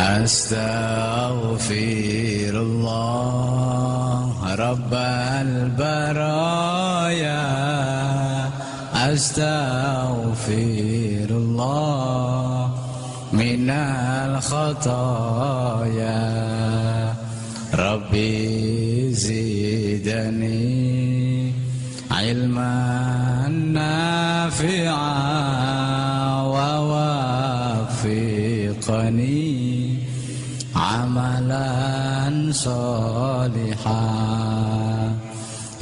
Astaghfirullah Rabbal baraya. Astaghfirullah minal khataya. Rabbi zidani ilman nafi'a wa wafiqani amalan salihah.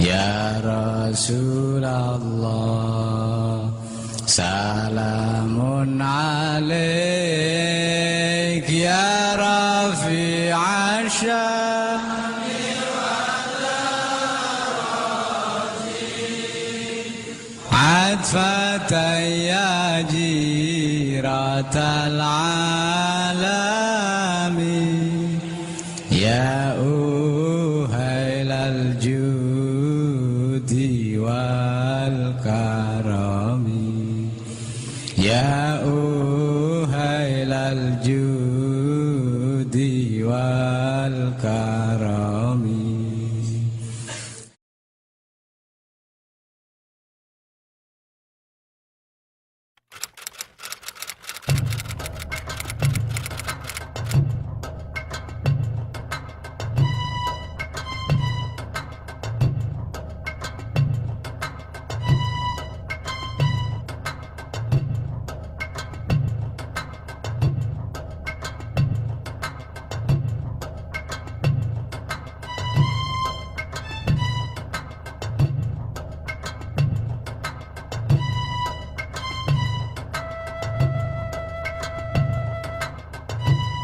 Ya Rasulullah salamun alaik ya rafi'a sya'ni adfatan ya jiratal alami. Ya uhailal judi wal karami. Ya uhailal judi wal karami.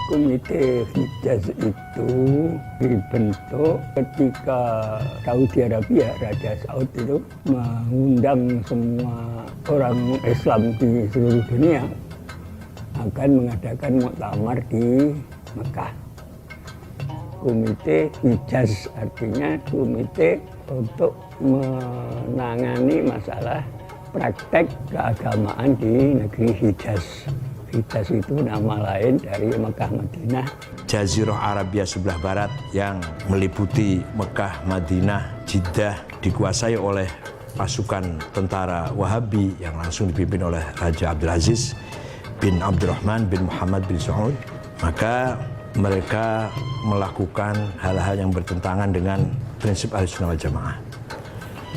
Komite Hijaz itu dibentuk ketika Saudi Arabia, Raja Saud itu mengundang semua orang Islam di seluruh dunia akan mengadakan muktamar di Mekah. Komite Hijaz artinya komite untuk menangani masalah praktek keagamaan di negeri Hijaz. Hijaz itu nama lain dari Mekah Madinah. Jazirah Arabia sebelah barat yang meliputi Mekah, Madinah, Jeddah dikuasai oleh pasukan tentara Wahabi yang langsung dipimpin oleh Raja Abdul Aziz bin Abdurrahman bin Muhammad bin Saud. Maka mereka melakukan hal-hal yang bertentangan dengan prinsip Ahlussunnah wal Jamaah,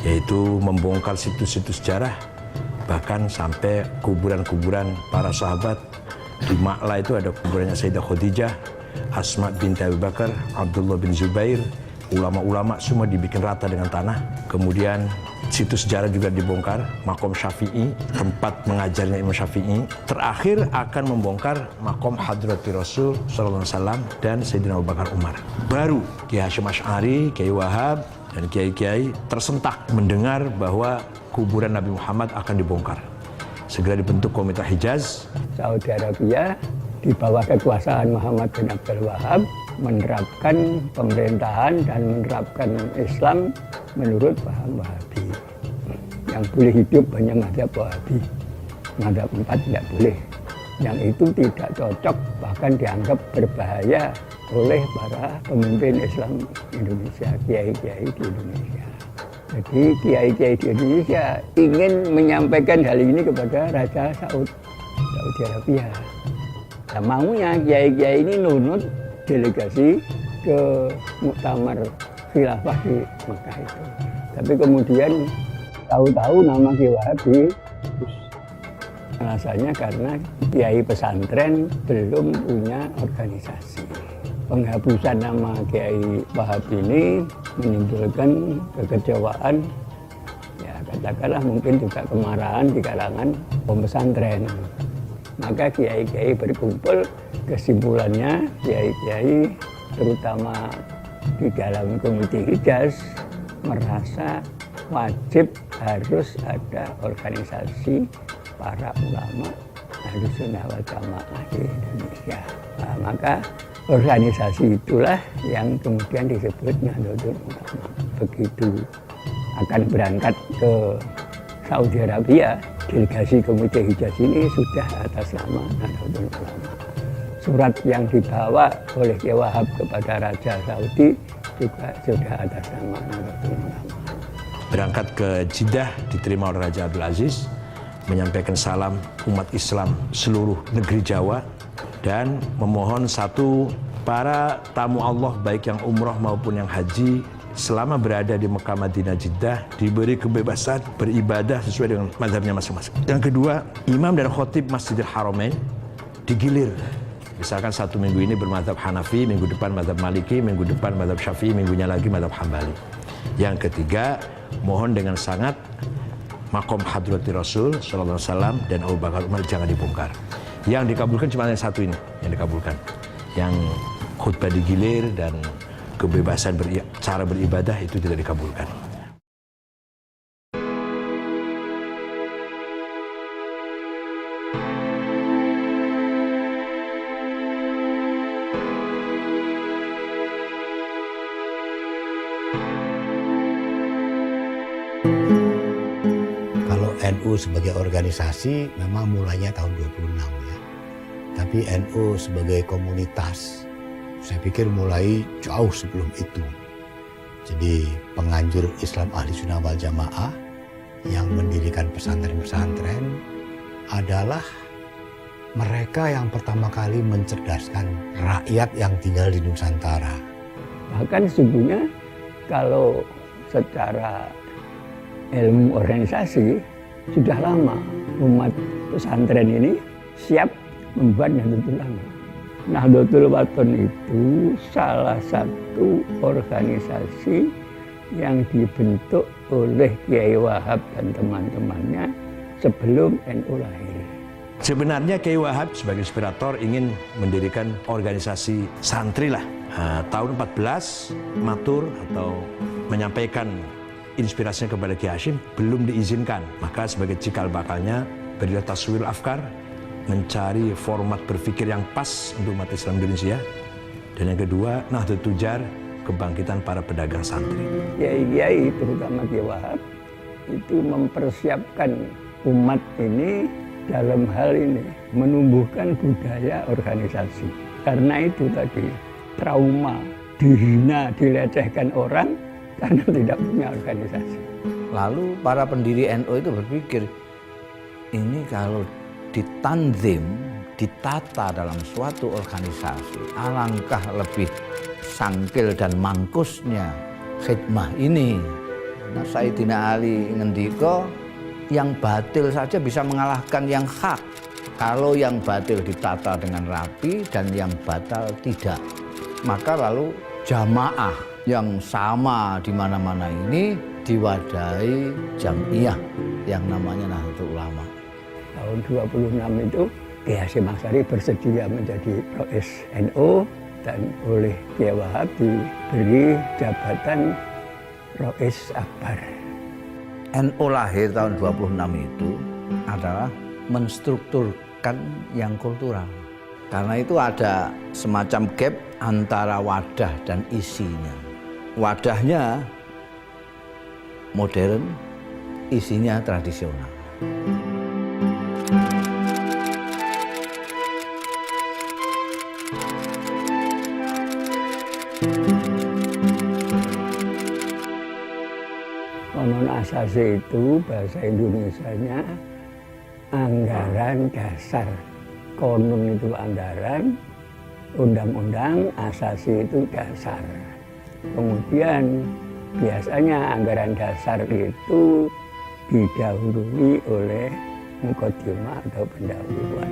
yaitu membongkar situs-situs sejarah, bahkan sampai kuburan-kuburan para sahabat. Di Ma'la itu ada kuburannya Sayyidah Khadijah, Asma binti Abu Bakar, Abdullah bin Zubair. Ulama-ulama semua dibikin rata dengan tanah. Kemudian situs sejarah juga dibongkar, makom Syafi'i, tempat mengajarnya Imam Syafi'i. Terakhir akan membongkar makom Hadrati Rasul sallallahu alaihi wasallam dan Sayyidina Abu Bakar Umar. Baru Kiai Hasyim Asy'ari, Kiai Wahab dan kiai-kiai tersentak mendengar bahwa kuburan Nabi Muhammad akan dibongkar. Segera dibentuk Komite Hijaz. Saudi Arabia di bawah kekuasaan Muhammad bin Abdul Wahab menerapkan pemerintahan dan menerapkan Islam menurut paham Wahabi. Yang boleh hidup hanya mazhab Wahabi. Mazhab 4 tidak boleh. Yang itu tidak cocok, bahkan dianggap berbahaya oleh para pemimpin Islam Indonesia, kiai-kiai di Indonesia. Jadi kiai-kiai di Indonesia ingin menyampaikan hal ini kepada Raja Saudi Arabia. Nah, maunya kiai-kiai ini nunut delegasi ke muktamar khilafah di Mekah itu. Tapi kemudian tahu-tahu nama Kiai Wahabi, alasannya karena kiai pesantren belum punya organisasi. Penghapusan nama Kiai Wahab ini menimbulkan kekecewaan, ya katakanlah mungkin juga kemarahan di kalangan pesantren. Maka kiai-kiai berkumpul, kesimpulannya kiai-kiai terutama di dalam Komite Hijaz merasa wajib harus ada organisasi para ulama Ahlussunnah wal Jamaah di Indonesia. Nah, maka organisasi itulah yang kemudian disebut Nahdlatul Ulama. Begitu akan berangkat ke Saudi Arabia, delegasi Komite Hijaz ini sudah atas nama Nahdlatul Ulama. surat yang dibawa oleh Kiai Wahab kepada Raja Saudi juga sudah atas nama Nahdlatul Ulama. Berangkat ke Jeddah diterima oleh Raja Abdul Aziz, menyampaikan salam umat Islam seluruh negeri Jawa dan memohon satu, para tamu Allah baik yang umroh maupun yang haji selama berada di Mekah, Madinah, Jeddah diberi kebebasan beribadah sesuai dengan mazhabnya masing-masing. Yang kedua, imam dan khotib Masjidil Haramain digilir. Misalkan satu minggu ini bermadzhab Hanafi, minggu depan mazhab Maliki, minggu depan mazhab Syafi'i, minggunya lagi mazhab Hambali. Yang ketiga, mohon dengan sangat makom hadrati Rasul sallallahu alaihi wasallam dan Abu Bakar Umar jangan dibongkar. Yang dikabulkan cuma yang satu ini yang dikabulkan. Yang khutbah digilir dan kebebasan cara beribadah itu tidak dikabulkan. Kalau NU sebagai organisasi memang mulainya tahun 26 ya. Tapi NU sebagai komunitas saya pikir mulai jauh sebelum itu. Jadi penganjur Islam Ahli Sunnah wal Jamaah yang mendirikan pesantren-pesantren adalah mereka yang pertama kali mencerdaskan rakyat yang tinggal di Nusantara. Bahkan sesungguhnya kalau secara ilmu organisasi sudah lama umat pesantren ini siap membuat Nahdlatul Ulama. Nahdlatul Wathon itu salah satu organisasi yang dibentuk oleh Kiai Wahab dan teman-temannya sebelum NU lahir. Sebenarnya Kiai Wahab sebagai inspirator ingin mendirikan organisasi santri lah. Tahun 14 matur atau menyampaikan inspirasinya kepada Kiai Hashim belum diizinkan. Maka sebagai cikal bakalnya berilah taswirul afkar, mencari format berpikir yang pas untuk umat Islam Indonesia. Dan yang kedua, Nahdlatul Tujar, kebangkitan para pedagang santri. Kiai-kiai terutama Kiai Wahab itu mempersiapkan umat ini dalam hal ini menumbuhkan budaya organisasi. Karena itu tadi trauma, dihina, dilecehkan orang karena tidak punya organisasi. Lalu para pendiri NU itu berpikir, ini kalau ditanzim, ditata dalam suatu organisasi, alangkah lebih sangkil dan mangkusnya khidmah ini. Nah, Sayyidina Ali ngendika, yang batil saja bisa mengalahkan yang hak. Kalau yang batil ditata dengan rapi dan yang batal tidak. Maka lalu jamaah yang sama di mana-mana ini diwadahi jamiah yang namanya Nahdlatul Ulama. Tahun 26 itu Kiai Hasyim Asy'ari bersedia menjadi Rois NU dan oleh Kiai Wahab diberi jabatan Rois Akbar. NU lahir tahun 26 itu adalah menstrukturkan yang kultural. Karena itu ada semacam gap antara wadah dan isinya. Wadahnya modern, isinya tradisional. Konon asasi itu bahasa Indonesianya anggaran dasar. Konon itu anggaran, undang-undang, asasi itu dasar. Kemudian biasanya anggaran dasar itu didahului oleh muqaddimah atau pendahuluan.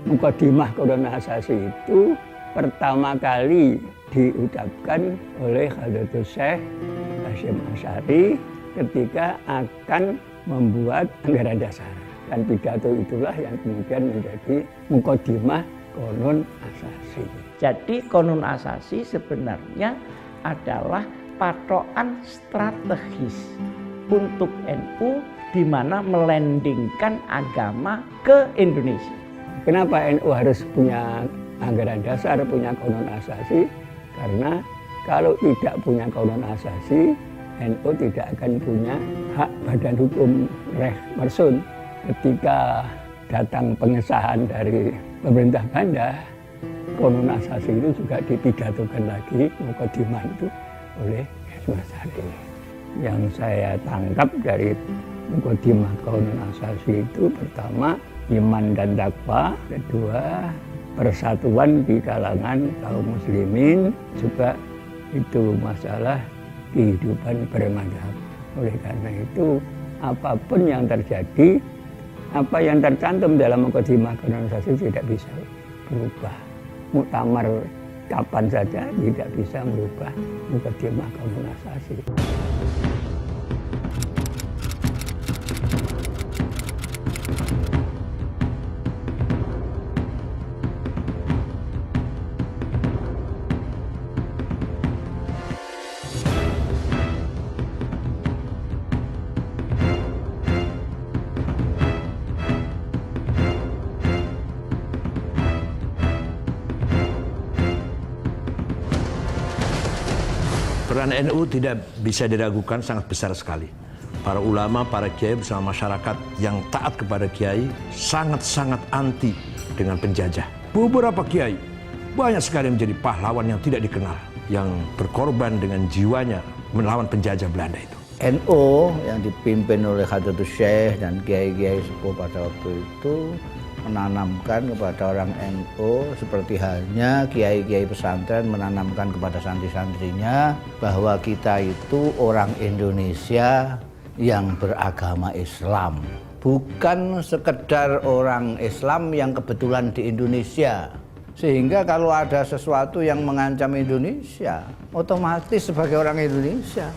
Muqaddimah konon asasi itu pertama kali diucapkan oleh Hadratus Syekh Hasyim Asy'ari ketika akan membuat anggaran dasar. Dan pidato itulah yang kemudian menjadi muqaddimah Qonun Asasi. Jadi Qonun Asasi sebenarnya adalah patokan strategis untuk NU di mana melandingkan agama ke Indonesia. Kenapa NU harus punya anggaran dasar, punya Qonun Asasi? Karena kalau tidak punya Qonun Asasi, NU tidak akan punya hak badan hukum reh marsun. Ketika datang pengesahan dari pemerintah Belanda, Qonun Asasi itu juga dipidatokan lagi mukadimah itu oleh Mas Ari. Yang saya tangkap dari mukadimah Qonun Asasi itu pertama iman dan takwa, kedua persatuan di kalangan kaum muslimin, juga itu masalah kehidupan bermadhab. Oleh karena itu apapun yang terjadi, apa yang tercantum dalam mukadimah Qonun Asasi tidak bisa berubah. Muktamar kapan saja tidak bisa merubah mukadimah Qonun Asasi. Peran NU tidak bisa diragukan, sangat besar sekali. Para ulama, para kiai bersama masyarakat yang taat kepada kiai sangat-sangat anti dengan penjajah. Beberapa kiai banyak sekali menjadi pahlawan yang tidak dikenal, yang berkorban dengan jiwanya melawan penjajah Belanda itu. NU yang dipimpin oleh Hadratus Syekh dan kiai-kiai sepuh pada waktu itu menanamkan kepada orang NU seperti halnya kiai-kiai pesantren menanamkan kepada santri-santrinya bahwa kita itu orang Indonesia yang beragama Islam, bukan sekedar orang Islam yang kebetulan di Indonesia. Sehingga kalau ada sesuatu yang mengancam Indonesia, otomatis sebagai orang Indonesia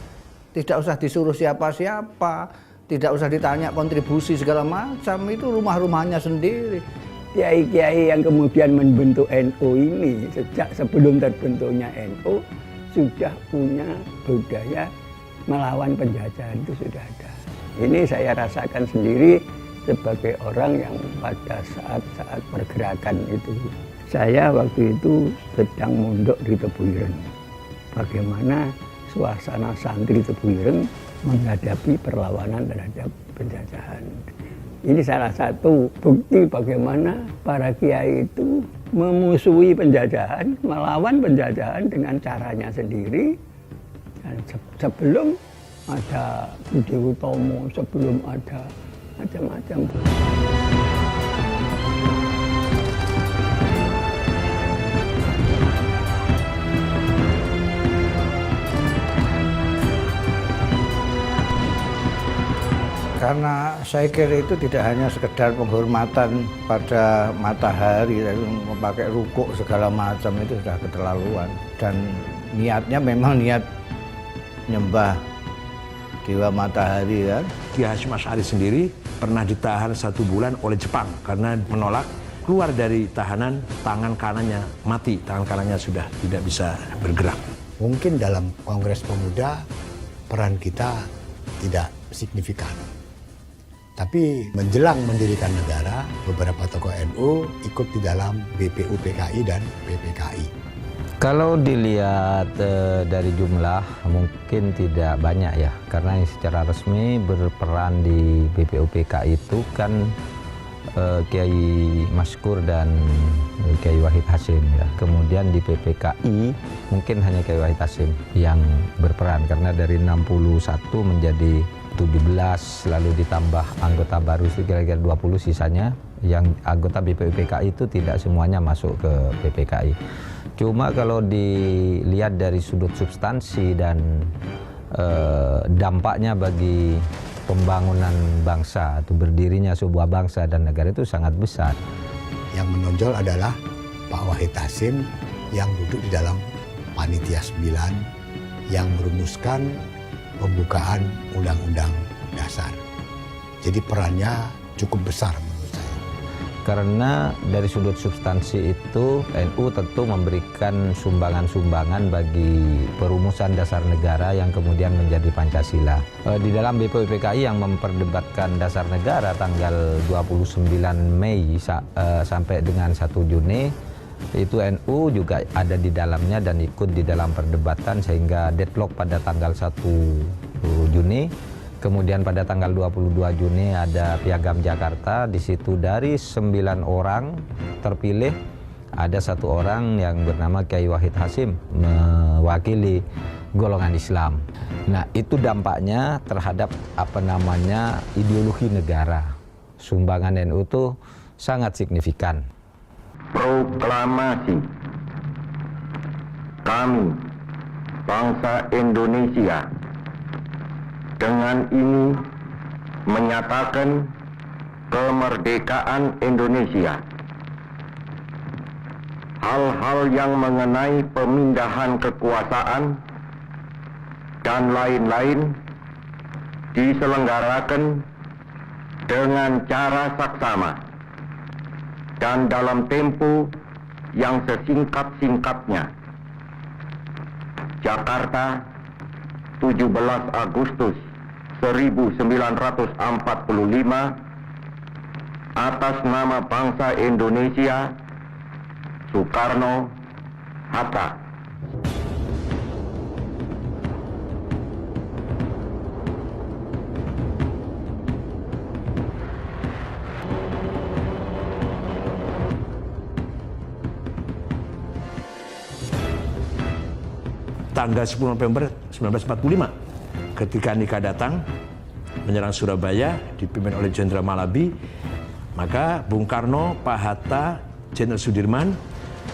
tidak usah disuruh siapa-siapa, tidak usah ditanya kontribusi segala macam, itu rumah-rumahnya sendiri. Kiai-kiai yang kemudian membentuk NU ini sejak sebelum terbentuknya NU sudah punya budaya melawan penjajahan, itu sudah ada. Ini saya rasakan sendiri sebagai orang yang pada saat-saat pergerakan itu. Saya waktu itu sedang mondok di Tebuireng. Bagaimana suasana santri Tebuireng menghadapi perlawanan terhadap penjajahan. Ini salah satu bukti bagaimana para kiai itu memusuhi penjajahan, melawan penjajahan dengan caranya sendiri. Dan sebelum ada Budi Utomo, sebelum ada macam-macam. Karena saya kira itu tidak hanya sekedar penghormatan pada matahari, memakai rukuk segala macam itu sudah keterlaluan. Dan niatnya memang niat nyembah dewa matahari kan. Kiai Hasyim Asy'ari sendiri pernah ditahan 1 bulan oleh Jepang karena menolak keluar dari tahanan, tangan kanannya mati, tangan kanannya sudah tidak bisa bergerak. Mungkin dalam Kongres Pemuda peran kita tidak signifikan. Tapi menjelang mendirikan negara, beberapa tokoh NU ikut di dalam BPUPKI dan PPKI. Kalau dilihat dari jumlah mungkin tidak banyak ya, karena secara resmi berperan di BPUPKI itu kan Kiai Maskur dan Kiai Wahid Hasyim ya. Kemudian di PPKI mungkin hanya Kiai Wahid Hasyim yang berperan, karena dari 61 menjadi 17, lalu ditambah anggota baru kira-kira 20, sisanya yang anggota BPUPKI itu tidak semuanya masuk ke PPKI. Cuma kalau dilihat dari sudut substansi dan dampaknya bagi pembangunan bangsa atau berdirinya sebuah bangsa dan negara itu sangat besar. Yang menonjol adalah Pak Wahid Hasyim yang duduk di dalam Panitia 9 yang merumuskan pembukaan Undang-Undang Dasar. Jadi perannya cukup besar menurut saya. Karena dari sudut substansi itu NU tentu memberikan sumbangan-sumbangan bagi perumusan dasar negara yang kemudian menjadi Pancasila. Di dalam BPUPKI yang memperdebatkan dasar negara tanggal 29 Mei sampai dengan 1 Juni, itu NU juga ada di dalamnya dan ikut di dalam perdebatan sehingga deadlock pada tanggal 1 Juni. Kemudian pada tanggal 22 Juni ada Piagam Jakarta. Di situ dari 9 orang terpilih ada satu orang yang bernama Kiai Wahid Hasyim mewakili golongan Islam. Nah, itu dampaknya terhadap ideologi negara. Sumbangan NU itu sangat signifikan. Proklamasi kami bangsa Indonesia dengan ini menyatakan kemerdekaan Indonesia. Hal-hal yang mengenai pemindahan kekuasaan dan lain-lain diselenggarakan dengan cara saksama dan dalam tempo yang sesingkat-singkatnya. Jakarta, 17 Agustus 1945, atas nama bangsa Indonesia, Soekarno, Hatta. Tanggal 10 November 1945, ketika Nika datang menyerang Surabaya dipimpin oleh Jenderal Malabi, maka Bung Karno, Pak Hatta, Jenderal Sudirman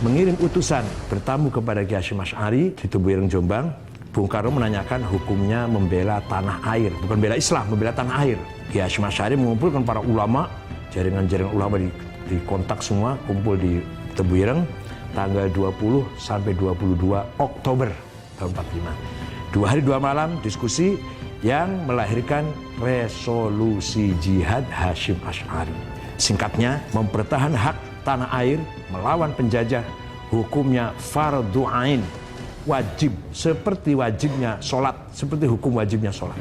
mengirim utusan bertamu kepada Kiai Hasyim Asy'ari di Tebuireng, Jombang. Bung Karno menanyakan hukumnya membela tanah air, bukan bela Islam, membela tanah air. Kiai Hasyim Asy'ari mengumpulkan para ulama, jaringan-jaringan ulama di kontak semua, kumpul di Tebuireng tanggal 20 sampai 22 Oktober tahun 45. 2 hari 2 malam diskusi yang melahirkan resolusi jihad Hasyim Asy'ari. Singkatnya, mempertahankan hak tanah air melawan penjajah, hukumnya fardhu ain, wajib, seperti wajibnya sholat, seperti hukum wajibnya sholat.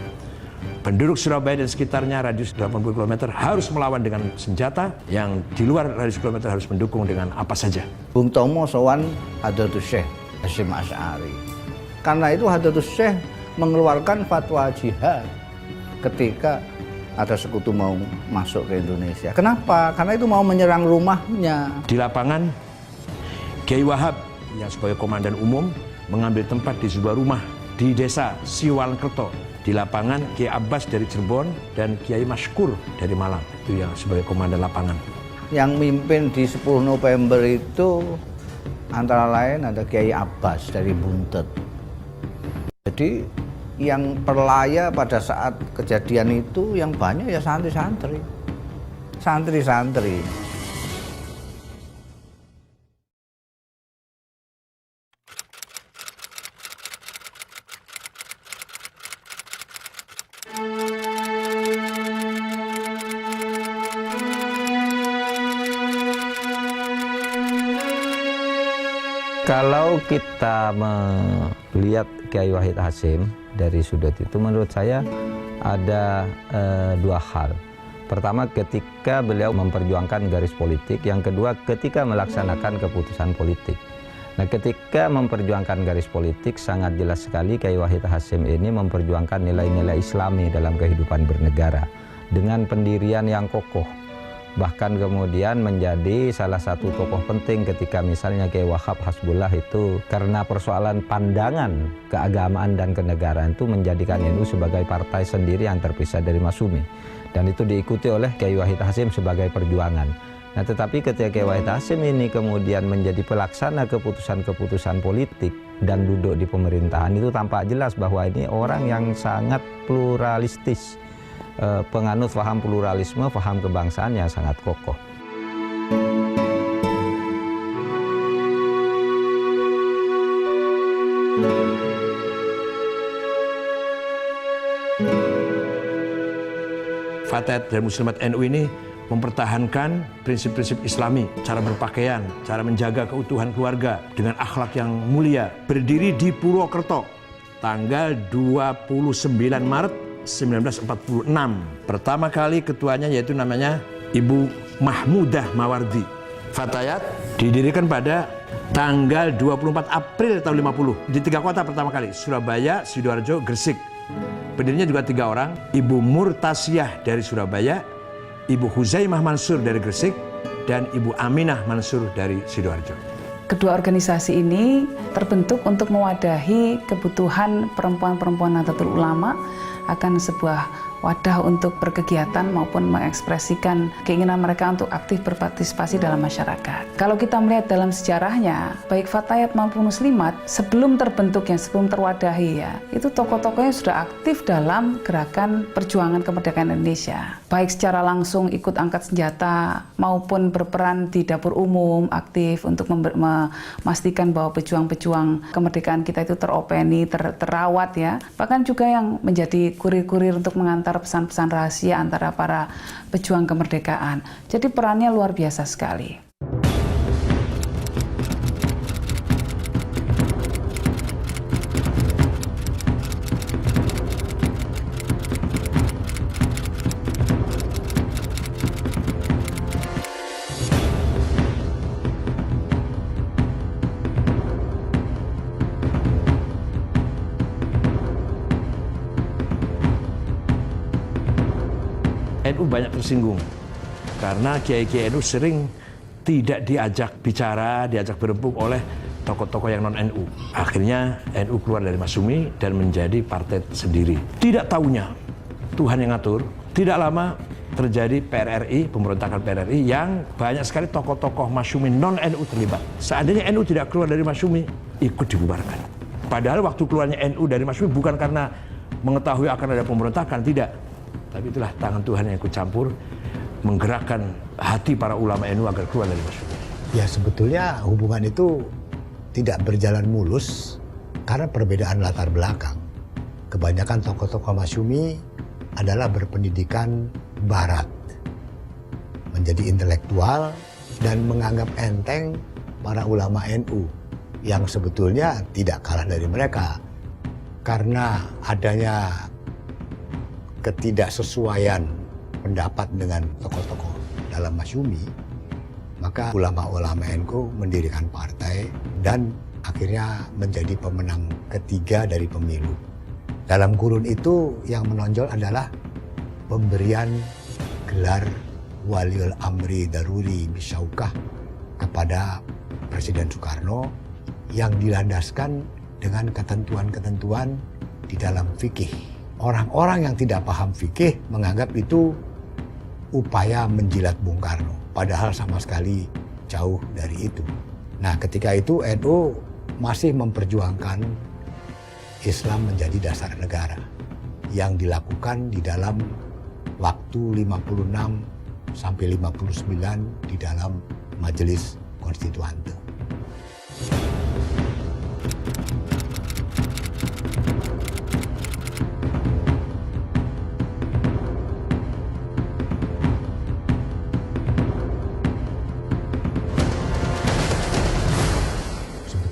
Penduduk Surabaya dan sekitarnya radius 80 km harus melawan dengan senjata, yang di luar radius kilometer harus mendukung dengan apa saja. Bung Tomo sowan Hadratus Syekh Hasyim Asy'ari. Karena itu Hadratus Syekh mengeluarkan fatwa jihad ketika ada sekutu mau masuk ke Indonesia. Kenapa? Karena itu mau menyerang rumahnya. Di lapangan, Kiai Wahab yang sebagai komandan umum mengambil tempat di sebuah rumah di desa Siwalkerto. Di lapangan, Kiai Abbas dari Cirebon dan Kiai Maskur dari Malang, itu yang sebagai komandan lapangan. Yang mimpin di 10 November itu antara lain ada Kiai Abbas dari Buntet. Jadi yang perlaya pada saat kejadian itu yang banyak ya santri-santri. Santri-santri. Kalau kita melihat Kiai Wahid Hasyim dari sudut itu, menurut saya ada 2 hal. Pertama, ketika beliau memperjuangkan garis politik. Yang kedua, ketika melaksanakan keputusan politik. Nah, ketika memperjuangkan garis politik, sangat jelas sekali Kiai Wahid Hasyim ini memperjuangkan nilai-nilai Islami dalam kehidupan bernegara dengan pendirian yang kokoh. Bahkan kemudian menjadi salah satu tokoh penting ketika misalnya Kiai Wahab Hasbullah itu karena persoalan pandangan keagamaan dan kenegaraan itu menjadikan NU sebagai partai sendiri yang terpisah dari Masyumi. Dan itu diikuti oleh Kiai Wahid Hasyim sebagai perjuangan. Nah, tetapi ketika Kiai Wahid Hasyim ini kemudian menjadi pelaksana keputusan-keputusan politik dan duduk di pemerintahan, itu tampak jelas bahwa ini orang yang sangat pluralistis. Penganut paham pluralisme, paham kebangsaan yang sangat kokoh. Fatayat dan Muslimat NU ini mempertahankan prinsip-prinsip Islami, cara berpakaian, cara menjaga keutuhan keluarga dengan akhlak yang mulia. Berdiri di Purwokerto, tanggal 29 Maret 1946. Pertama kali ketuanya yaitu namanya Ibu Mahmudah Mawardi. Fatayat didirikan pada tanggal 24 April tahun 50 di 3 kota pertama kali, Surabaya, Sidoarjo, Gresik. Pendirinya juga 3 orang, Ibu Murtasiyah dari Surabaya, Ibu Huzaimah Mansur dari Gresik, dan Ibu Aminah Mansur dari Sidoarjo. Kedua organisasi ini terbentuk untuk mewadahi kebutuhan perempuan-perempuan Nahdlatul Ulama akan sebuah wadah untuk berkegiatan maupun mengekspresikan keinginan mereka untuk aktif berpartisipasi dalam masyarakat. Kalau kita melihat dalam sejarahnya, baik Fatayat maupun Muslimat sebelum terbentuknya, sebelum terwadahi ya, itu tokoh-tokohnya sudah aktif dalam gerakan perjuangan kemerdekaan Indonesia. Baik secara langsung ikut angkat senjata maupun berperan di dapur umum, aktif untuk memastikan bahwa pejuang-pejuang kemerdekaan kita itu teropeni, terawat ya. Bahkan juga yang menjadi kurir-kurir untuk mengantar pesan-pesan rahasia antara para pejuang kemerdekaan. Jadi perannya luar biasa sekali. NU banyak tersinggung karena kiai-kiai NU sering tidak diajak bicara, diajak berembuk oleh tokoh-tokoh yang non-NU. Akhirnya NU keluar dari Masyumi dan menjadi partai sendiri. Tidak tahunya Tuhan yang ngatur, tidak lama terjadi PRRI, pemberontakan PRRI yang banyak sekali tokoh-tokoh Masyumi non-NU terlibat. Seandainya NU tidak keluar dari Masyumi, ikut dibubarkan. Padahal waktu keluarnya NU dari Masyumi bukan karena mengetahui akan ada pemberontakan, tidak. Tapi itulah tangan Tuhan yang ikut campur, menggerakkan hati para ulama NU agar keluar dari Masyumi. Ya sebetulnya hubungan itu tidak berjalan mulus karena perbedaan latar belakang. Kebanyakan tokoh-tokoh Masyumi adalah berpendidikan barat, menjadi intelektual dan menganggap enteng para ulama NU yang sebetulnya tidak kalah dari mereka. Karena adanya ketidaksesuaian pendapat dengan tokoh-tokoh dalam Masyumi, maka ulama-ulama NU mendirikan partai dan akhirnya menjadi pemenang ketiga dari pemilu. Dalam kurun itu yang menonjol adalah pemberian gelar Waliul Amri Daruri Bisyaukah kepada Presiden Soekarno yang dilandaskan dengan ketentuan-ketentuan di dalam fikih. Orang-orang yang tidak paham fikih menganggap itu upaya menjilat Bung Karno, padahal sama sekali jauh dari itu. Nah, ketika itu NU masih memperjuangkan Islam menjadi dasar negara yang dilakukan di dalam waktu 56 sampai 59 di dalam Majelis Konstituante.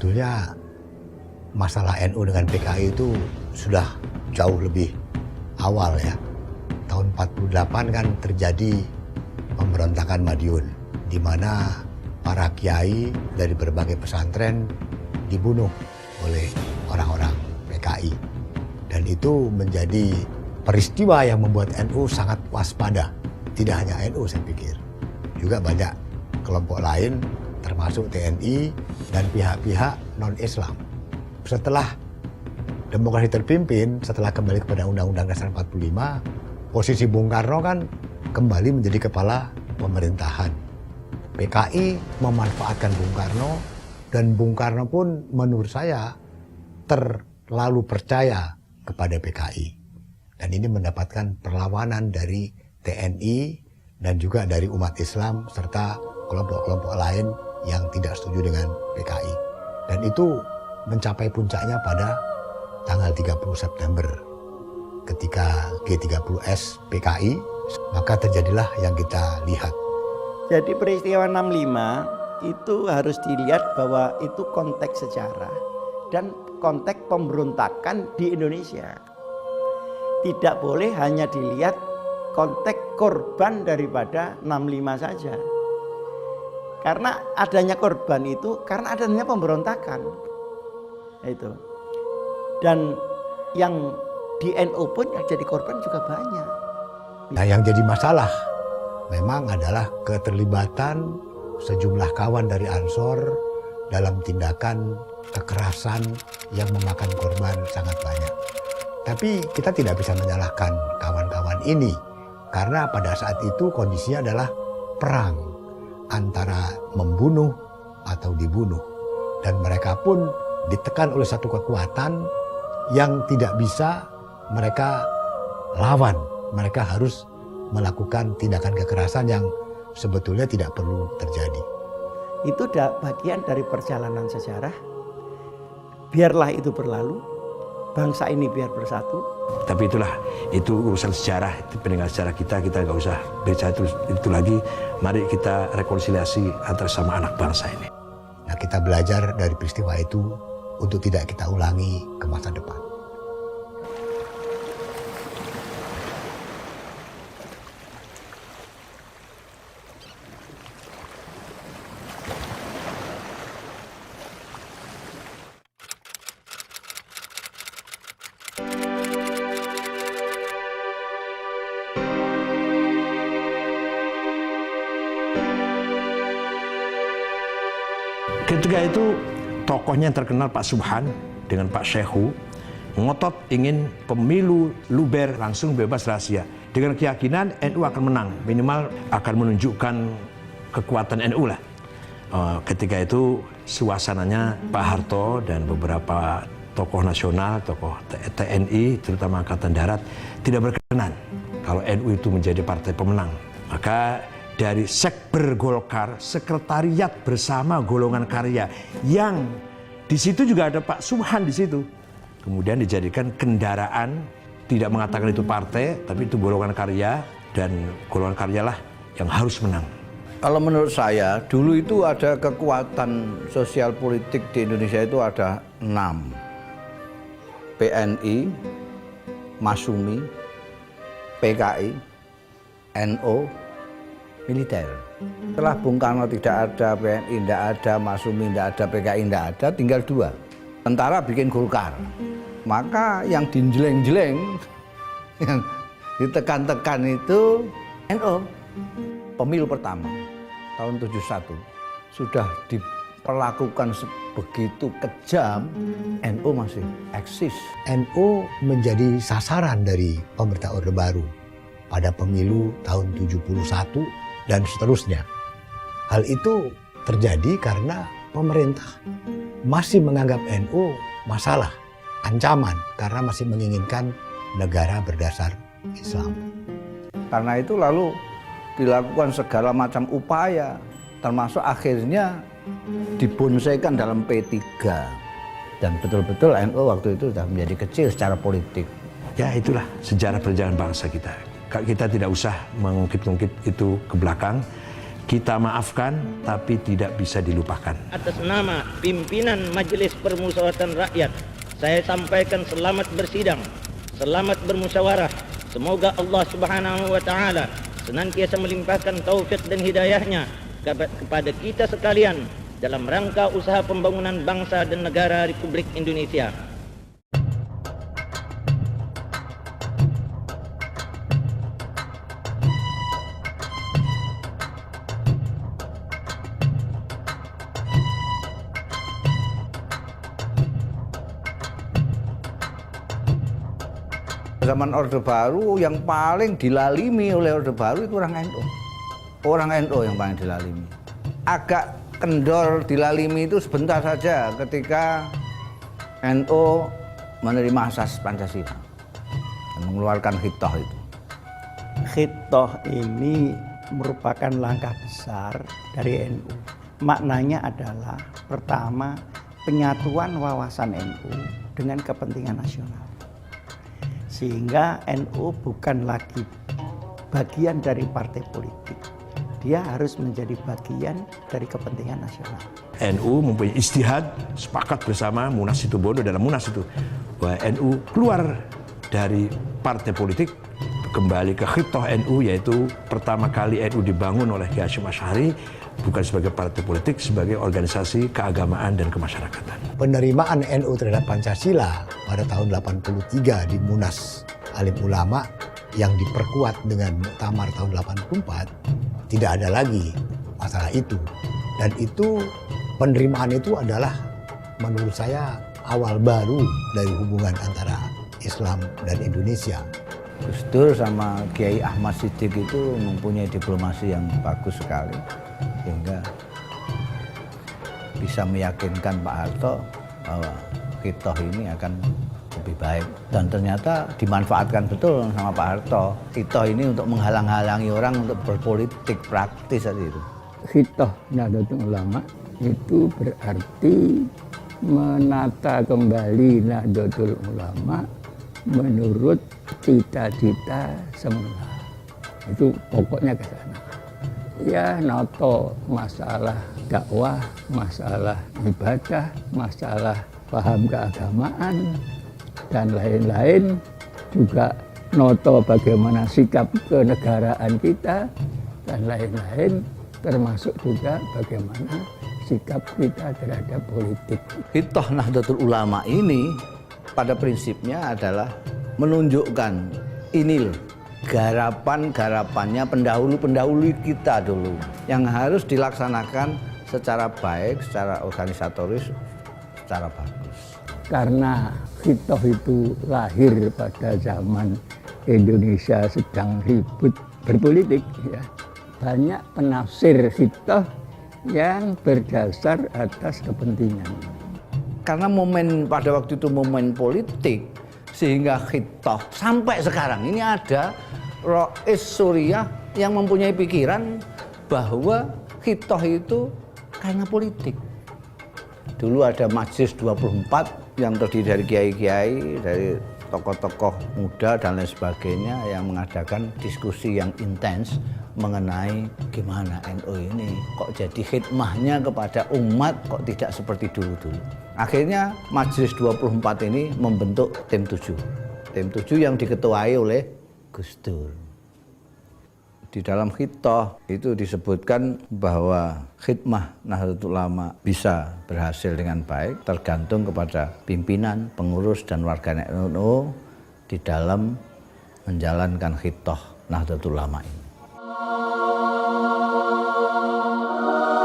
Sebetulnya masalah NU dengan PKI itu sudah jauh lebih awal ya. Tahun 48 kan terjadi pemberontakan Madiun, di mana para kiai dari berbagai pesantren dibunuh oleh orang-orang PKI. Dan itu menjadi peristiwa yang membuat NU sangat waspada. Tidak hanya NU saya pikir, juga banyak kelompok lain termasuk TNI dan pihak-pihak non-Islam. Setelah demokrasi terpimpin, setelah kembali kepada Undang-Undang Dasar 45, posisi Bung Karno kan kembali menjadi kepala pemerintahan. PKI memanfaatkan Bung Karno, dan Bung Karno pun menurut saya terlalu percaya kepada PKI. Dan ini mendapatkan perlawanan dari TNI dan juga dari umat Islam serta kelompok-kelompok lain yang tidak setuju dengan PKI. Dan itu mencapai puncaknya pada tanggal 30 September ketika G30S PKI, maka terjadilah yang kita lihat. Jadi peristiwa 65 itu harus dilihat bahwa itu konteks sejarah dan konteks pemberontakan di Indonesia. Tidak boleh hanya dilihat konteks korban daripada 65 saja. Karena adanya korban itu karena adanya pemberontakan. Itu. Dan yang di NU pun yang jadi korban juga banyak. Nah, yang jadi masalah memang adalah keterlibatan sejumlah kawan dari Ansor dalam tindakan kekerasan yang memakan korban sangat banyak. Tapi kita tidak bisa menyalahkan kawan-kawan ini karena pada saat itu kondisinya adalah perang antara membunuh atau dibunuh. Dan mereka pun ditekan oleh satu kekuatan yang tidak bisa mereka lawan. Mereka harus melakukan tindakan kekerasan yang sebetulnya tidak perlu terjadi. Itu bagian dari perjalanan sejarah. Biarlah itu berlalu, bangsa ini biar bersatu. Tapi itu urusan sejarah, itu peninggalan sejarah kita nggak usah bicara itu lagi. Mari kita rekonsiliasi antara sama anak bangsa ini. Nah, kita belajar dari peristiwa itu untuk tidak kita ulangi ke masa depan. Ketika itu tokohnya yang terkenal Pak Subhan dengan Pak Syekhu ngotot ingin pemilu luber langsung bebas rahasia dengan keyakinan NU akan menang, minimal akan menunjukkan kekuatan NU lah. Ketika itu suasananya Pak Harto dan beberapa tokoh nasional, tokoh TNI terutama Angkatan Darat tidak berkenan kalau NU itu menjadi partai pemenang. Maka dari Sekber Golkar, sekretariat bersama golongan karya yang di situ juga ada Pak Subhan di situ. Kemudian dijadikan kendaraan, tidak mengatakan itu partai, tapi itu golongan karya dan golongan karyalah yang harus menang. Kalau menurut saya, dulu itu ada kekuatan sosial politik di Indonesia itu ada 6. PNI, Masyumi, PKI, NU, militer. Setelah Bung Karno tidak ada, PNI tidak ada, Masyumi tidak ada, PKI tidak ada, tinggal 2. Tentara bikin Golkar. Maka yang dijeleng-jeleng, yang ditekan-tekan itu NU. Pemilu pertama tahun 71 sudah diperlakukan begitu kejam, NU masih eksis. NU menjadi sasaran dari pemerintah Orde Baru pada pemilu tahun 71 dan seterusnya. Hal itu terjadi karena pemerintah masih menganggap NU masalah, ancaman, karena masih menginginkan negara berdasar Islam. Karena itu lalu dilakukan segala macam upaya, termasuk akhirnya dibonsaikan dalam P3. Dan betul-betul NU waktu itu sudah menjadi kecil secara politik. Ya itulah sejarah perjalanan bangsa kita. Kita tidak usah mengungkit-ungkit itu ke belakang. Kita maafkan, tapi tidak bisa dilupakan. Atas nama pimpinan Majelis Permusyawaratan Rakyat, saya sampaikan selamat bersidang, selamat bermusyawarah. Semoga Allah Subhanahu wa Ta'ala senantiasa melimpahkan taufik dan hidayahnya kepada kita sekalian dalam rangka usaha pembangunan bangsa dan negara Republik Indonesia. Zaman Orde Baru yang paling dilalimi oleh Orde Baru itu orang NU. Orang NU yang paling dilalimi. Agak kendor dilalimi itu sebentar saja ketika NU menerima asas Pancasila dan mengeluarkan Khitoh itu. Khitoh ini merupakan langkah besar dari NU. Maknanya adalah pertama penyatuan wawasan NU dengan kepentingan nasional. Sehingga NU bukan lagi bagian dari partai politik. Dia harus menjadi bagian dari kepentingan nasional. NU mempunyai istihad, sepakat bersama Munas Situbondo dalam Munas itu, bahwa NU keluar dari partai politik, kembali ke khitoh NU, yaitu pertama kali NU dibangun oleh Kiai Hasyim Asy'ari, bukan sebagai partai politik, sebagai organisasi keagamaan dan kemasyarakatan. Penerimaan NU terhadap Pancasila pada tahun 83 di Munas Alim Ulama yang diperkuat dengan Muktamar tahun 84, tidak ada lagi masalah itu. Dan itu penerimaan itu adalah menurut saya awal baru dari hubungan antara Islam dan Indonesia. Gus Dur sama Kiai Ahmad Siddiq itu mempunyai diplomasi yang bagus sekali, sehingga bisa meyakinkan Pak Harto bahwa Khitoh ini akan lebih baik. Dan ternyata dimanfaatkan betul sama Pak Harto. Khitoh ini untuk menghalang-halangi orang untuk berpolitik praktis saat itu. Khitoh Nahdlatul Ulama itu berarti menata kembali Nahdlatul Ulama menurut cita-cita semula. Itu pokoknya ke sana. Ya, noto masalah dakwah, masalah ibadah, masalah paham keagamaan, dan lain-lain. Juga noto bagaimana sikap kenegaraan kita, dan lain-lain, termasuk juga bagaimana sikap kita terhadap politik. Khitoh Nahdlatul Ulama ini pada prinsipnya adalah menunjukkan ini loh, garapan-garapannya pendahulu-pendahulu kita dulu yang harus dilaksanakan secara baik, secara organisatoris, secara bagus. Karena Khitoh itu lahir pada zaman Indonesia sedang ribut berpolitik, ya. Banyak penafsir Khitoh yang berdasar atas kepentingan. Karena pada waktu itu momen politik, sehingga Khitoh sampai sekarang ini ada Rois Suriah yang mempunyai pikiran bahwa Khitoh itu karena politik. Dulu ada Majelis 24 yang terdiri dari kiai-kiai, dari tokoh-tokoh muda dan lain sebagainya yang mengadakan diskusi yang intens mengenai gimana NU ini kok jadi khidmahnya kepada umat kok tidak seperti dulu-dulu. Akhirnya Majelis 24 ini membentuk tim 7. Tim 7 yang diketuai oleh Gus Dur. Di dalam Khitoh itu disebutkan bahwa khidmah Nahdlatul Ulama bisa berhasil dengan baik tergantung kepada pimpinan, pengurus dan warga NU di dalam menjalankan Khitoh Nahdlatul Ulama ini.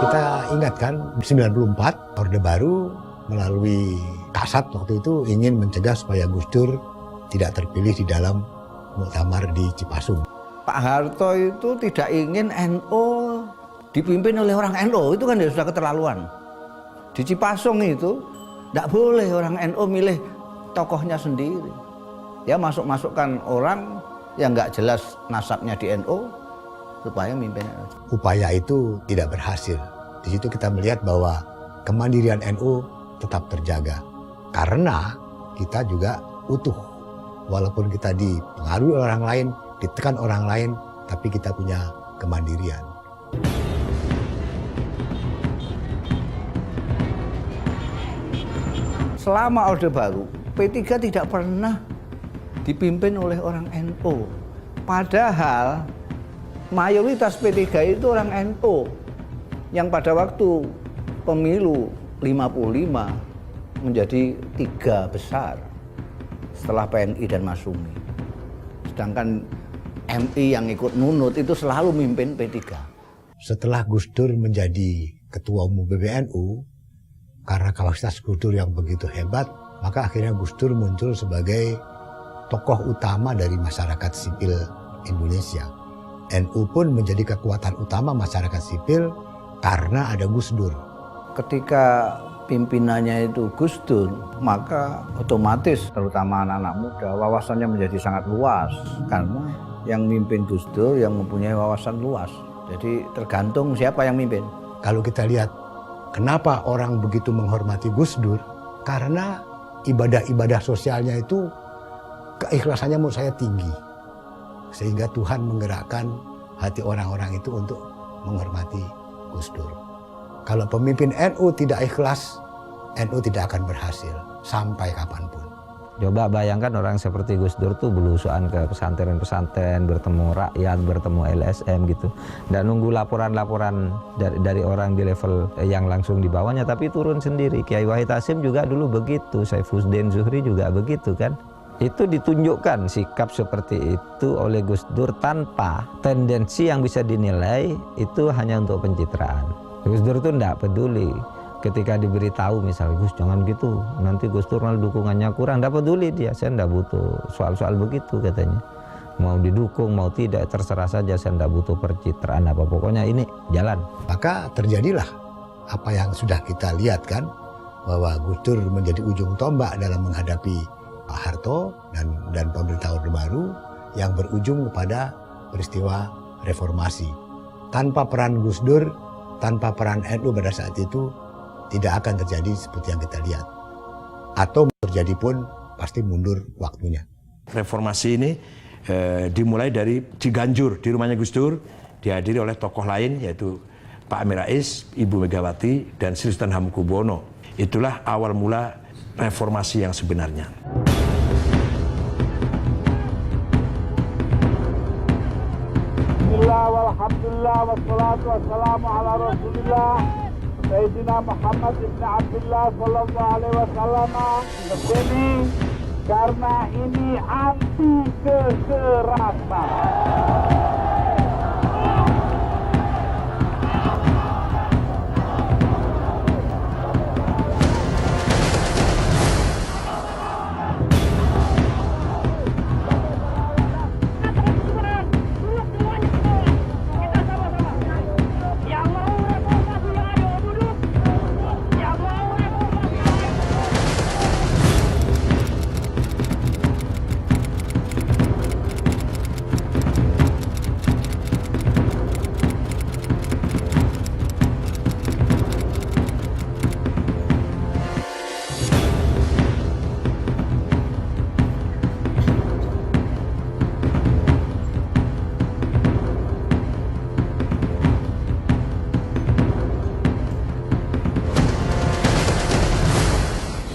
Kita ingatkan 94 Orde Baru melalui Kasat waktu itu ingin mencegah supaya Gus Dur tidak terpilih di dalam muktamar di Cipasung. Pak Harto itu tidak ingin NU dipimpin oleh orang NU, itu kan ya sudah keterlaluan. Di Cipasung itu tidak boleh orang NU milih tokohnya sendiri. Ya masukkan orang yang nggak jelas nasabnya di NU supaya mimpin NU. Upaya itu tidak berhasil. Di situ kita melihat bahwa kemandirian NU tetap terjaga karena kita juga utuh. Walaupun kita dipengaruhi orang lain, ditekan orang lain, tapi kita punya kemandirian. Selama Orde Baru, P3 tidak pernah dipimpin oleh orang NU. Padahal mayoritas P3 itu orang NU yang pada waktu pemilu 55 menjadi 3 besar setelah PNI dan Masyumi. Sedangkan MI yang ikut nunut itu selalu mimpin P3. Setelah Gus Dur menjadi ketua umum PBNU, karena kapasitas Gus Dur yang begitu hebat, maka akhirnya Gus Dur muncul sebagai tokoh utama dari masyarakat sipil Indonesia. NU pun menjadi kekuatan utama masyarakat sipil karena ada Gus Dur. Ketika pimpinannya itu Gus Dur, maka otomatis terutama anak-anak muda wawasannya menjadi sangat luas karena yang mimpin Gus Dur yang mempunyai wawasan luas. Jadi tergantung siapa yang mimpin. Kalau kita lihat kenapa orang begitu menghormati Gus Dur, karena ibadah-ibadah sosialnya itu keikhlasannya menurut saya tinggi. Sehingga Tuhan menggerakkan hati orang-orang itu untuk menghormati Gus Dur. Kalau pemimpin NU tidak ikhlas, NU tidak akan berhasil sampai kapanpun. Coba bayangkan orang seperti Gus Dur tuh belusuan ke pesantren-pesantren, bertemu rakyat, bertemu LSM gitu. Dan nunggu laporan-laporan dari orang di level yang langsung di bawahnya, tapi turun sendiri. Kiai Wahid Hasyim juga dulu begitu, Saifuddin Zuhri juga begitu kan. Itu ditunjukkan sikap seperti itu oleh Gus Dur tanpa tendensi yang bisa dinilai itu hanya untuk pencitraan. Gus Dur itu tidak peduli. ketika diberitahu misalnya, Gus jangan gitu, nanti Gus Dur malah dukungannya kurang. Tidak peduli dia, saya tidak butuh soal-soal begitu katanya. Mau didukung, mau tidak, terserah saja, saya tidak butuh percitraan apa. Pokoknya ini jalan. Maka terjadilah apa yang sudah kita lihat kan, bahwa Gus Dur menjadi ujung tombak dalam menghadapi Pak Harto dan pemerintah Orde Baru yang berujung kepada peristiwa reformasi. Tanpa peran Gus Dur, tanpa peran NU pada saat itu, tidak akan terjadi seperti yang kita lihat. Atau terjadi pun pasti mundur waktunya. Reformasi ini dimulai dari Ciganjur, di rumahnya Gus Dur, dihadiri oleh tokoh lain yaitu Pak Amin Rais, Ibu Megawati, dan Sri Sultan Hamengkubuwono. Itulah awal mula reformasi yang sebenarnya. Alhamdulillah wassalatu wassalamu ala Rasulillah Sayyidina Muhammad ibn Abdullah sallallahu alaihi wasallam. Kesini karena ini anti kekerasan.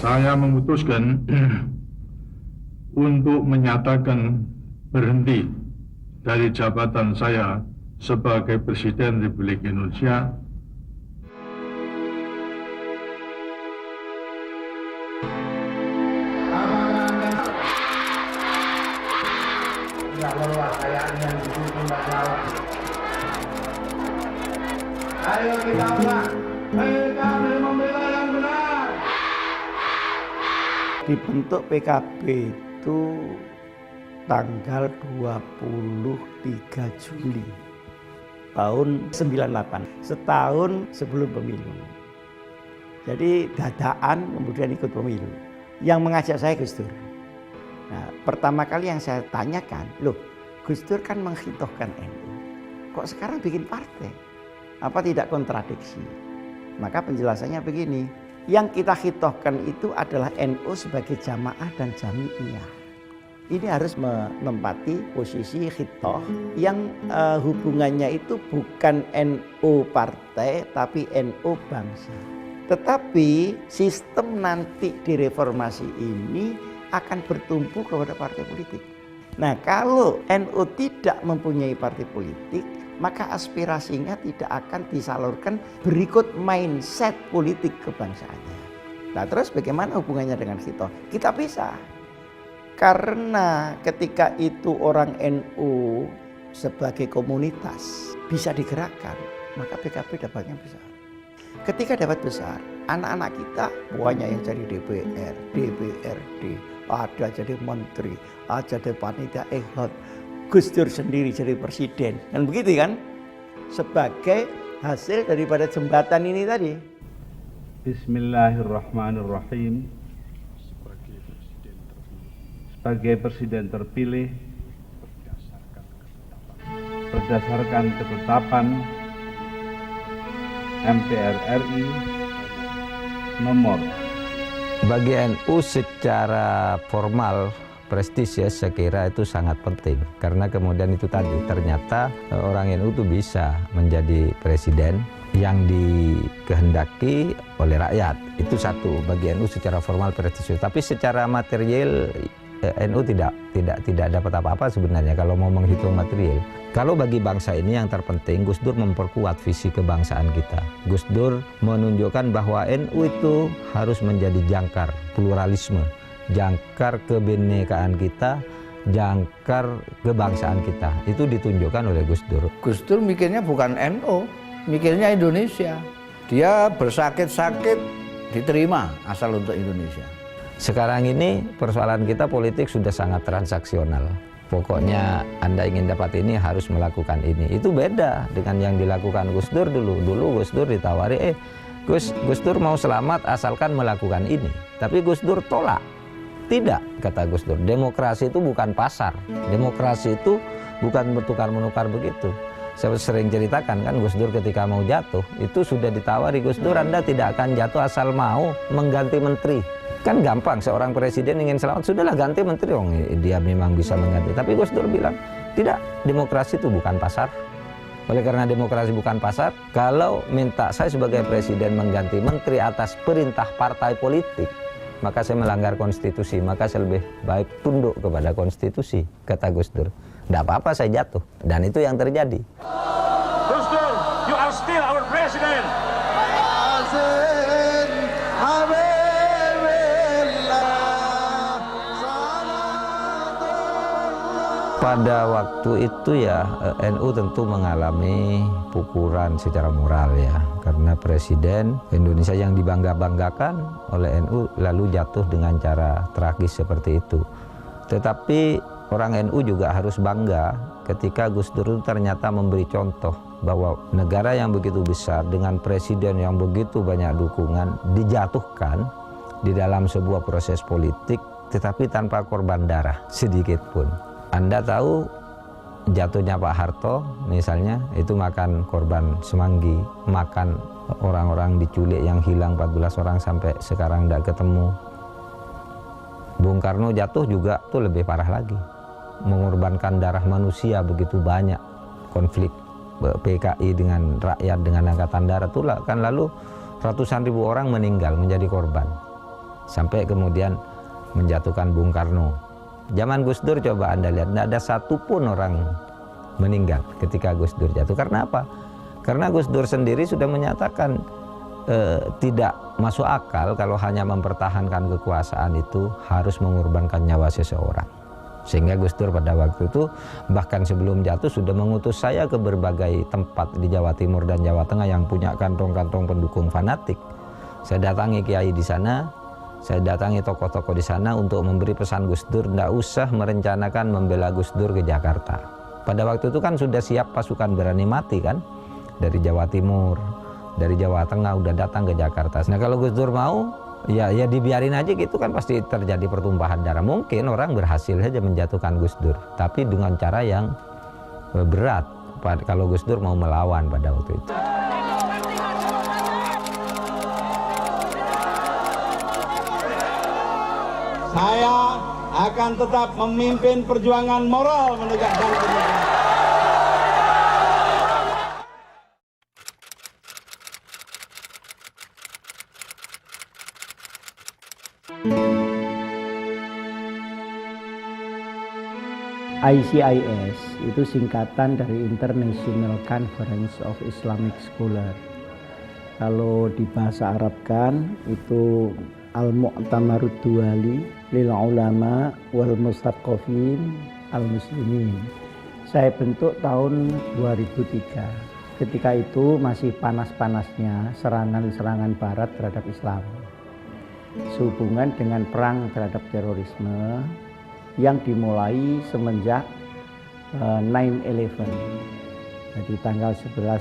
Saya memutuskan untuk menyatakan berhenti dari jabatan saya sebagai Presiden Republik Indonesia. Ayo kita ulang, ayo kami membela yang benar. Dibentuk PKB itu tanggal 23 Juli tahun 98, setahun sebelum pemilu. Jadi dadaan kemudian ikut pemilu. Yang mengajak saya Gus Dur. Nah, pertama kali yang saya tanyakan, loh Gus Dur kan menghitohkan NU, kok sekarang bikin partai? Apa tidak kontradiksi? Maka penjelasannya begini, yang kita hitohkan itu adalah NU sebagai jamaah dan jami'iyah. Ini harus menempati posisi hitoh yang hubungannya itu bukan NU partai tapi NU bangsa. Tetapi sistem nanti di reformasi ini akan bertumpu kepada partai politik. Nah, kalau NU tidak mempunyai partai politik, maka aspirasinya tidak akan disalurkan berikut mindset politik kebangsaannya. Nah, terus bagaimana hubungannya dengan hitoh? Kita bisa. Karena ketika itu orang NU sebagai komunitas bisa digerakkan, maka PKB dapatnya besar. Ketika dapat besar, anak-anak kita banyak yang jadi DPR, DPRD, ada jadi menteri, ada jadi panitia ehod, Gus Dur sendiri jadi presiden, dan begitu kan? Sebagai hasil daripada jembatan ini tadi. Bismillahirrahmanirrahim. Sebagai presiden terpilih berdasarkan ketetapan MPR RI nomor. Bagi NU secara formal prestis ya, saya kira itu sangat penting karena kemudian itu tadi ternyata orang NU itu bisa menjadi presiden yang dikehendaki oleh rakyat. Itu satu, bagi NU secara formal prestisius. Tapi secara material NU tidak dapat apa-apa sebenarnya kalau mau menghitung material. Kalau bagi bangsa ini yang terpenting, Gus Dur memperkuat visi kebangsaan kita. Gus Dur menunjukkan bahwa NU itu harus menjadi jangkar pluralisme, jangkar kebinekaan kita, jangkar kebangsaan kita. Itu ditunjukkan oleh Gus Dur. Gus Dur mikirnya bukan NU, mikirnya Indonesia. Dia bersakit-sakit diterima asal untuk Indonesia. Sekarang ini persoalan kita politik sudah sangat transaksional. Pokoknya Anda ingin dapat ini harus melakukan ini. Itu beda dengan yang dilakukan Gus Dur dulu. Dulu Gus Dur ditawari, Gus Dur mau selamat asalkan melakukan ini. Tapi Gus Dur tolak. Tidak, kata Gus Dur. Demokrasi itu bukan pasar. Demokrasi itu bukan bertukar-menukar begitu. Saya sering ceritakan kan Gus Dur ketika mau jatuh, itu sudah ditawari, Gus Dur Anda tidak akan jatuh asal mau mengganti menteri. Kan gampang, seorang presiden ingin selamat, sudahlah ganti menteri, dia memang bisa mengganti. Tapi Gus Dur bilang, tidak, demokrasi itu bukan pasar. Oleh karena demokrasi bukan pasar, kalau minta saya sebagai presiden mengganti menteri atas perintah partai politik, maka saya melanggar konstitusi, maka saya lebih baik tunduk kepada konstitusi, kata Gus Dur. Tidak apa-apa saya jatuh, dan itu yang terjadi. Gus Dur, you are still our president. Pada waktu itu ya NU tentu mengalami pukulan secara moral ya, karena presiden Indonesia yang dibangga-banggakan oleh NU lalu jatuh dengan cara tragis seperti itu. Tetapi orang NU juga harus bangga ketika Gus Dur itu ternyata memberi contoh bahwa negara yang begitu besar dengan presiden yang begitu banyak dukungan dijatuhkan di dalam sebuah proses politik tetapi tanpa korban darah sedikit pun. Anda tahu jatuhnya Pak Harto misalnya itu makan korban Semanggi, makan orang-orang diculik yang hilang 14 orang sampai sekarang tidak ketemu. Bung Karno jatuh juga itu lebih parah lagi, mengorbankan darah manusia begitu banyak, konflik PKI dengan rakyat dengan angkatan darat itu kan lalu ratusan ribu orang meninggal menjadi korban sampai kemudian menjatuhkan Bung Karno. Zaman Gus Dur coba Anda lihat, tidak ada satupun orang meninggal ketika Gus Dur jatuh. Karena apa? Karena Gus Dur sendiri sudah menyatakan tidak masuk akal kalau hanya mempertahankan kekuasaan itu harus mengorbankan nyawa seseorang. Sehingga Gus Dur pada waktu itu bahkan sebelum jatuh sudah mengutus saya ke berbagai tempat di Jawa Timur dan Jawa Tengah yang punya kantong-kantong pendukung fanatik. Saya datangi kiai di sana. Saya datangi tokoh-tokoh di sana untuk memberi pesan Gus Dur, tidak usah merencanakan membela Gus Dur ke Jakarta. Pada waktu itu kan sudah siap pasukan berani mati kan, dari Jawa Timur, dari Jawa Tengah udah datang ke Jakarta. Nah kalau Gus Dur mau, ya dibiarin aja gitu kan pasti terjadi pertumpahan darah. Mungkin orang berhasil saja menjatuhkan Gus Dur, tapi dengan cara yang berat. Kalau Gus Dur mau melawan pada waktu itu. Saya akan tetap memimpin perjuangan moral menegakkan kebenaran. ICIS itu singkatan dari International Conference of Islamic Scholars. Kalau di bahasa Arabkan itu Al-Mu'tamarud Duwali lil Ulama wal Mustaqqafin al-Muslimin. Saya bentuk tahun 2003. Ketika itu masih panas-panasnya serangan-serangan barat terhadap Islam. Sehubungan dengan perang terhadap terorisme yang dimulai semenjak 9/11. Jadi tanggal 11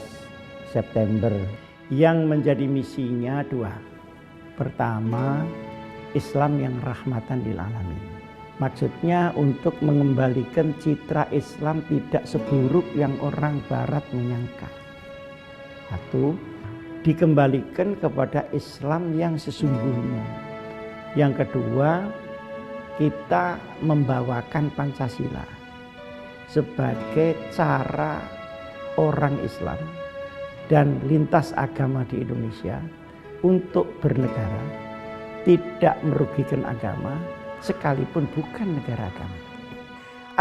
September yang menjadi misinya dua. Pertama, Islam yang rahmatan lil alamin. Maksudnya untuk mengembalikan citra Islam tidak seburuk yang orang barat menyangka. Satu, dikembalikan kepada Islam yang sesungguhnya. Yang kedua, kita membawakan Pancasila sebagai cara orang Islam dan lintas agama di Indonesia untuk bernegara, tidak merugikan agama, sekalipun bukan negara agama.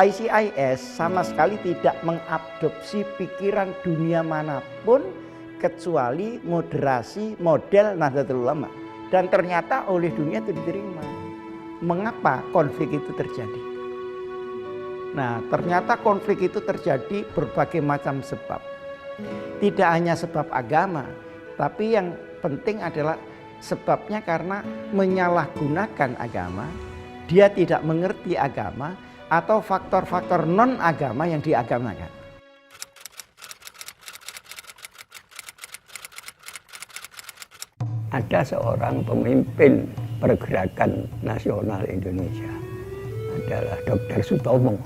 ICIS sama sekali tidak mengadopsi pikiran dunia manapun kecuali moderasi model Nahdlatul Ulama. Dan ternyata oleh dunia itu diterima. Mengapa konflik itu terjadi? Nah, ternyata konflik itu terjadi berbagai macam sebab. Tidak hanya sebab agama, Tapi yang penting adalah sebabnya karena menyalahgunakan agama, dia tidak mengerti agama, atau faktor-faktor non-agama yang diagamakan. Ada seorang pemimpin pergerakan nasional Indonesia, adalah Dr. Sutomo,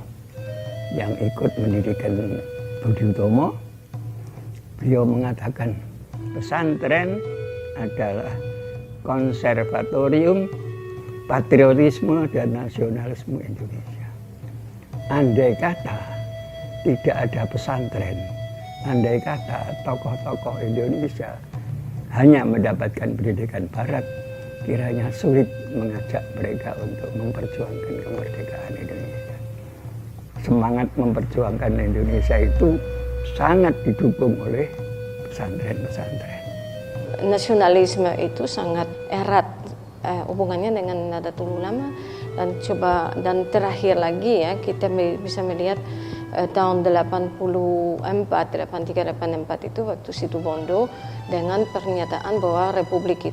yang ikut mendirikan Budi Utomo. Beliau mengatakan pesantren adalah konservatorium patriotisme dan nasionalisme Indonesia. Andai kata tidak ada pesantren, andai kata tokoh-tokoh Indonesia hanya mendapatkan pendidikan barat, kiranya sulit mengajak mereka untuk memperjuangkan kemerdekaan Indonesia. Semangat memperjuangkan Indonesia itu sangat didukung oleh pesantren-pesantren. Nasionalisme itu sangat erat hubungannya dengan Nahdlatul Ulama, dan terakhir lagi ya kita bisa melihat tahun 83-84 itu waktu Situbondo dengan pernyataan bahwa republik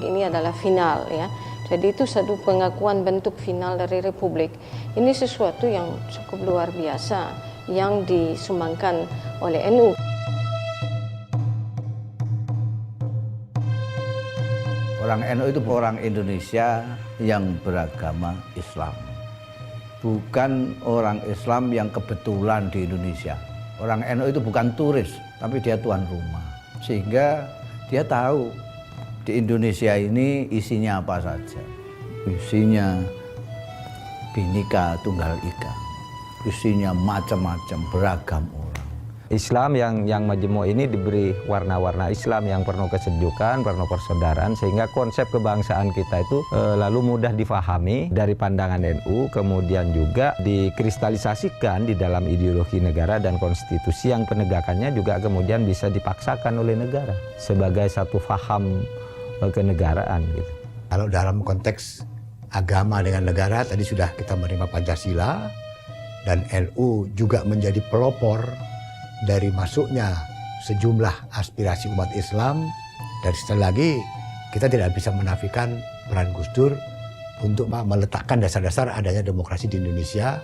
ini adalah final ya. Jadi itu satu pengakuan bentuk final dari republik. Ini sesuatu yang cukup luar biasa yang disumbangkan oleh NU. Orang NU itu orang Indonesia yang beragama Islam. Bukan orang Islam yang kebetulan di Indonesia. Orang NU itu bukan turis, tapi dia tuan rumah. Sehingga dia tahu di Indonesia ini isinya apa saja. Isinya Bhinneka Tunggal Ika. Isinya macam-macam, beragam orang. Islam yang majemuk ini diberi warna-warna Islam yang penuh kesejukan, penuh persaudaraan, sehingga konsep kebangsaan kita itu lalu mudah difahami dari pandangan NU, kemudian juga dikristalisasikan di dalam ideologi negara dan konstitusi yang penegakannya juga kemudian bisa dipaksakan oleh negara sebagai satu faham kenegaraan gitu. Kalau dalam konteks agama dengan negara, tadi sudah kita menerima Pancasila, dan NU juga menjadi pelopor dari masuknya sejumlah aspirasi umat Islam. Dan sekali lagi kita tidak bisa menafikan peran Gus Dur untuk meletakkan dasar-dasar adanya demokrasi di Indonesia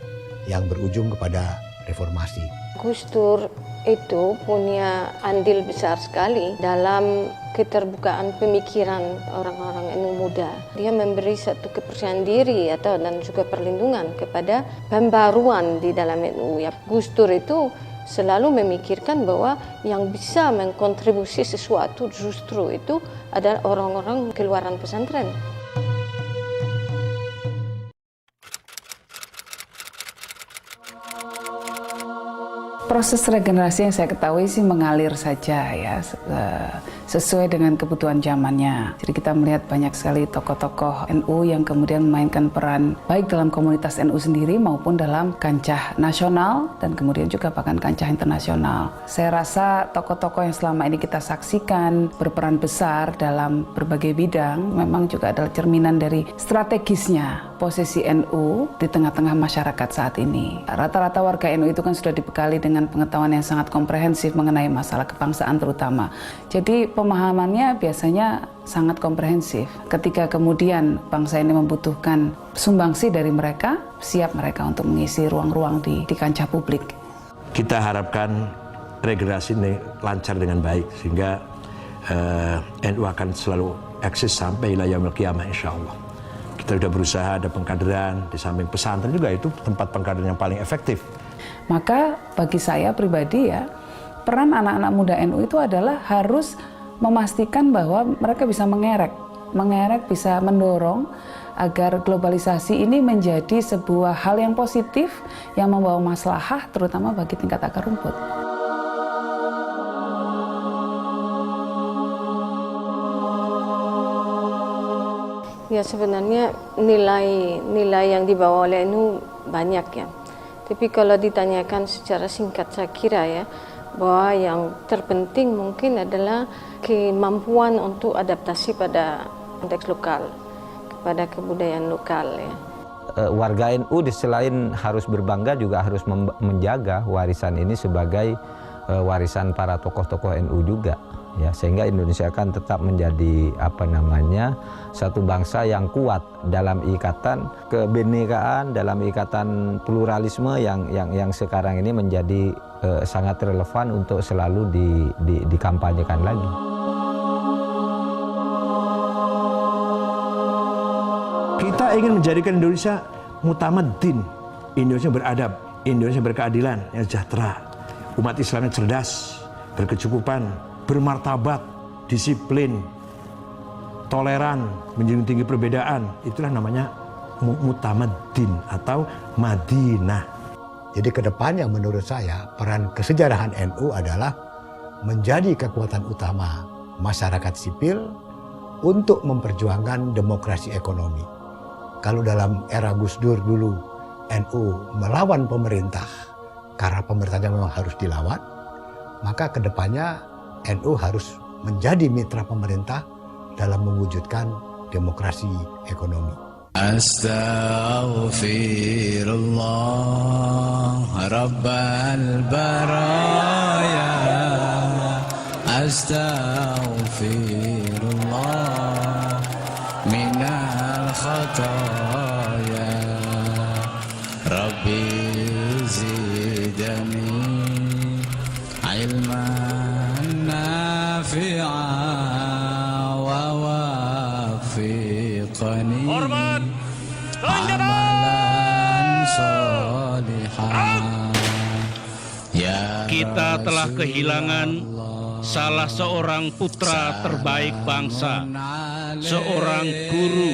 yang berujung kepada reformasi. Gus Dur itu punya andil besar sekali dalam keterbukaan pemikiran orang-orang NU muda. Dia memberi satu kepercayaan diri dan juga perlindungan kepada pembaruan di dalam NU. Ya, Gus Dur itu selalu memikirkan bahwa yang bisa mengkontribusi sesuatu justru itu adalah orang-orang keluaran pesantren. Proses regenerasi yang saya ketahui sih mengalir saja ya, sesuai dengan kebutuhan zamannya. Jadi kita melihat banyak sekali tokoh-tokoh NU yang kemudian memainkan peran baik dalam komunitas NU sendiri maupun dalam kancah nasional dan kemudian juga bahkan kancah internasional. Saya rasa tokoh-tokoh yang selama ini kita saksikan berperan besar dalam berbagai bidang memang juga adalah cerminan dari strategisnya posisi NU di tengah-tengah masyarakat saat ini. Rata-rata warga NU itu kan sudah dibekali dengan pengetahuan yang sangat komprehensif mengenai masalah kebangsaan terutama. Jadi pemahamannya biasanya sangat komprehensif. Ketika kemudian bangsa ini membutuhkan sumbangsi dari mereka, siap mereka untuk mengisi ruang-ruang di kancah publik. Kita harapkan regenerasi ini lancar dengan baik sehingga NU akan selalu eksis sampai ila yaumil qiyamah insyaallah. Kita sudah berusaha ada pengkaderan, di samping pesantren juga itu tempat pengkaderan yang paling efektif. Maka bagi saya pribadi ya, peran anak-anak muda NU itu adalah harus memastikan bahwa mereka bisa mengerek bisa mendorong agar globalisasi ini menjadi sebuah hal yang positif yang membawa maslahah terutama bagi tingkat akar rumput. Ya sebenarnya nilai yang dibawa oleh NU banyak ya. Tapi kalau ditanyakan secara singkat saya kira ya bahwa yang terpenting mungkin adalah kemampuan untuk adaptasi pada konteks lokal, kepada kebudayaan lokal ya. Warga NU selain harus berbangga juga harus menjaga warisan ini sebagai warisan para tokoh-tokoh NU juga. ya, sehingga Indonesia akan tetap menjadi satu bangsa yang kuat dalam ikatan kebinekaan, dalam ikatan pluralisme yang sekarang ini menjadi sangat relevan untuk selalu dikampanyekan lagi. Kita ingin menjadikan Indonesia mutamaddin, Indonesia beradab, Indonesia berkeadilan, yang sejahtera, umat Islamnya cerdas, berkecukupan, bermartabat, disiplin, toleran, menjunjung tinggi perbedaan. Itulah namanya mutamaddin atau Madinah. Jadi kedepannya menurut saya peran kesejarahan NU adalah menjadi kekuatan utama masyarakat sipil untuk memperjuangkan demokrasi ekonomi. Kalau dalam era Gus Dur dulu NU melawan pemerintah karena pemerintahnya memang harus dilawan, maka kedepannya NU harus menjadi mitra pemerintah dalam mewujudkan demokrasi ekonomi. Astaghfirullah Rabbal baraya, Astaghfirullah minal khataya, Rabbi zidani ilman nafi'a wa wafiqani amalan sholihan. Kita telah kehilangan salah seorang putra terbaik bangsa, seorang guru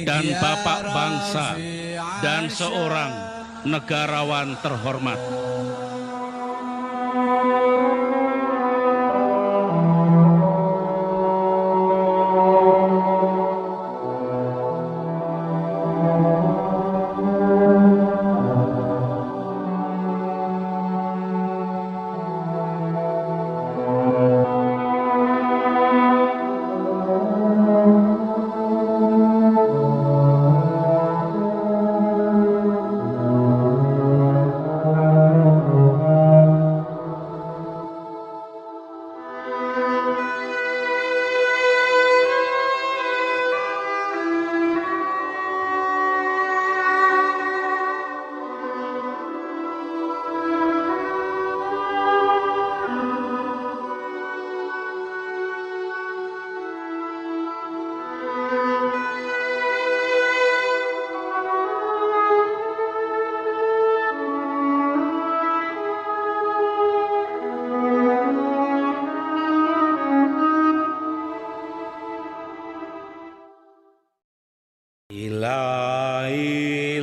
dan bapak bangsa, dan seorang negarawan terhormat.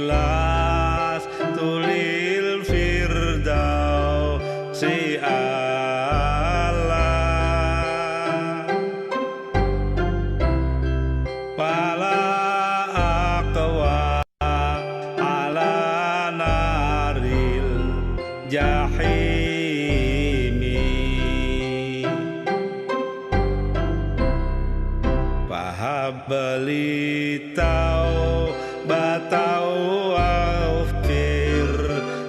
Ilailas tulil firdausi Allah, pala aqwa ala naril jahimi, pahabali tau batau aufir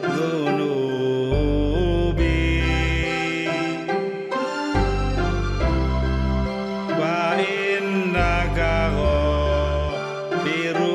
dhunubi, wa innaka ghafiru